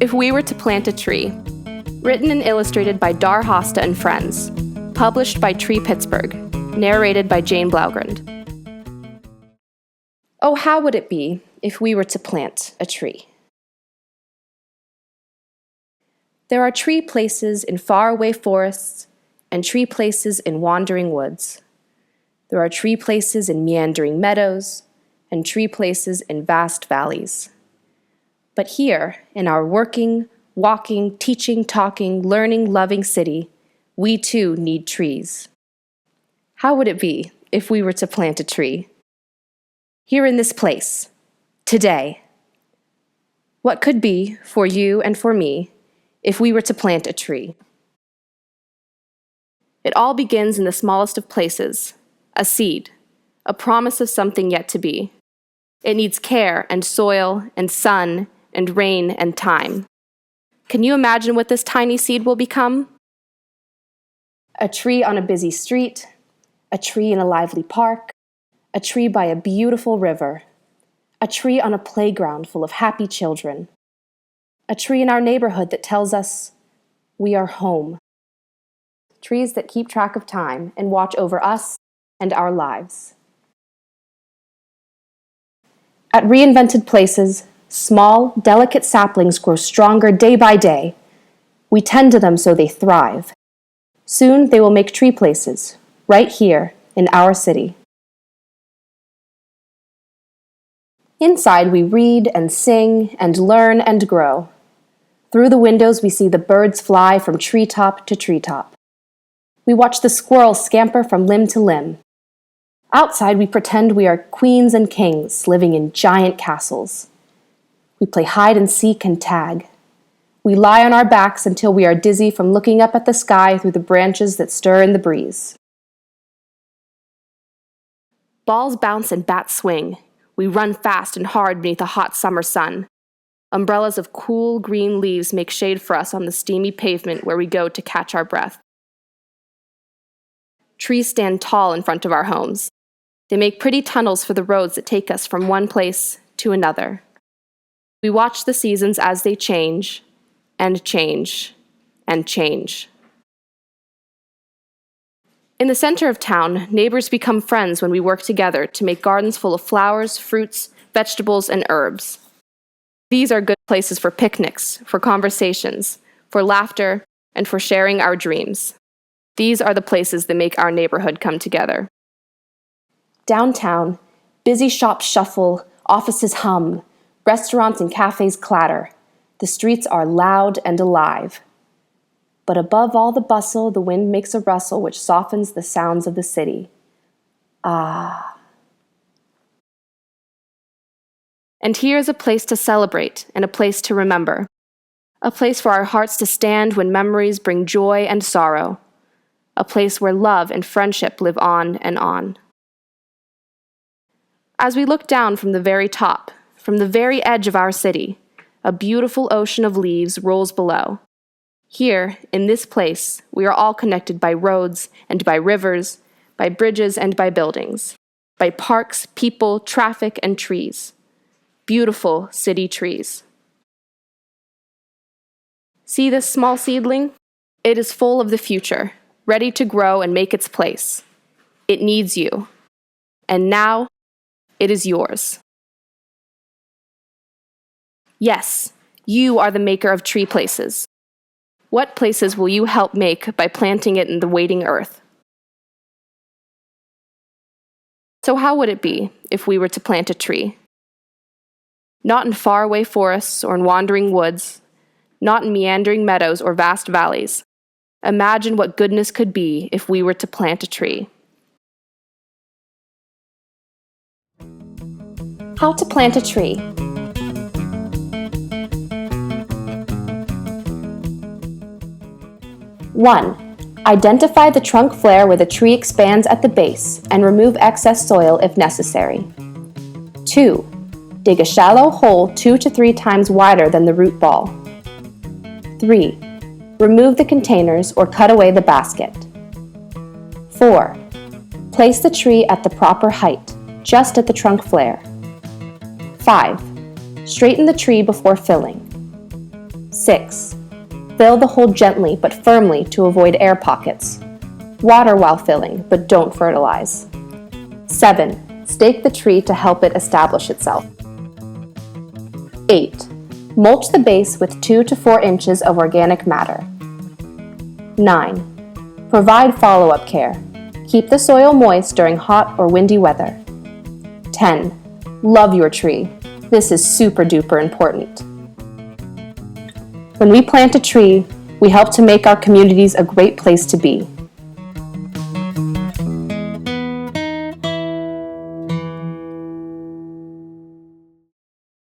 If We Were to Plant a Tree. Written and illustrated by Hosta and Friends. Published by Pittsburgh. Narrated by Jane Blaugren. Oh, how would it be if we were to plant a tree? There are tree places in faraway forests and tree places in wandering woods. There are tree places in meandering meadows and tree places in vast valleys. But here, in our working, walking, teaching, talking, learning, loving city, we too need trees. How would it be if we were to plant a tree? Here in this place, today. What could be, for you and for me, if we were to plant a tree? It all begins in the smallest of places, a seed, a promise of something yet to be. It needs care and soil and sun and rain and time. Can you imagine what this tiny seed will become? A tree on a busy street, a tree in a lively park, a tree by a beautiful river, a tree on a playground full of happy children, a tree in our neighborhood that tells us we are home. Trees that keep track of time and watch over us and our lives. At reinvented places, small, delicate saplings grow stronger day by day. We tend to them so they thrive. Soon they will make tree places, right here in our city. Inside we read and sing and learn and grow. Through the windows we see the birds fly from treetop to treetop. We watch the squirrels scamper from limb to limb. Outside we pretend we are queens and kings living in giant castles. We play hide and seek and tag. We lie on our backs until we are dizzy from looking up at the sky through the branches that stir in the breeze. Balls bounce and bats swing. We run fast and hard beneath a hot summer sun. Umbrellas of cool green leaves make shade for us on the steamy pavement where we go to catch our breath. Trees stand tall in front of our homes. They make pretty tunnels for the roads that take us from one place to another. We watch the seasons as they change, and change, and change. In the center of town, neighbors become friends when we work together to make gardens full of flowers, fruits, vegetables, and herbs. These are good places for picnics, for conversations, for laughter, and for sharing our dreams. These are the places that make our neighborhood come together. Downtown, busy shops shuffle, offices hum, restaurants and cafes clatter. The streets are loud and alive. But above all the bustle, the wind makes a rustle which softens the sounds of the city. Ah. And here is a place to celebrate and a place to remember. A place for our hearts to stand when memories bring joy and sorrow. A place where love and friendship live on and on. As we look down from the very top, from the very edge of our city, a beautiful ocean of leaves rolls below. Here, in this place, we are all connected by roads and by rivers, by bridges and by buildings, by parks, people, traffic, and trees. Beautiful city trees. See this small seedling? It is full of the future, ready to grow and make its place. It needs you. And now, it is yours. Yes, you are the maker of tree places. What places will you help make by planting it in the waiting earth? So how would it be if we were to plant a tree? Not in faraway forests or in wandering woods, not in meandering meadows or vast valleys. Imagine what goodness could be if we were to plant a tree. How to plant a tree. 1. Identify the trunk flare where the tree expands at the base and remove excess soil if necessary. 2. Dig a shallow hole 2 to 3 times wider than the root ball. 3. Remove the containers or cut away the basket. 4. Place the tree at the proper height, just at the trunk flare. 5. Straighten the tree before filling. 6. Fill the hole gently but firmly to avoid air pockets. Water while filling, but don't fertilize. 7. Stake the tree to help it establish itself. 8. Mulch the base with 2 to 4 inches of organic matter. 9. Provide follow-up care. Keep the soil moist during hot or windy weather. 10. Love your tree. This is super duper important. When we plant a tree, we help to make our communities a great place to be.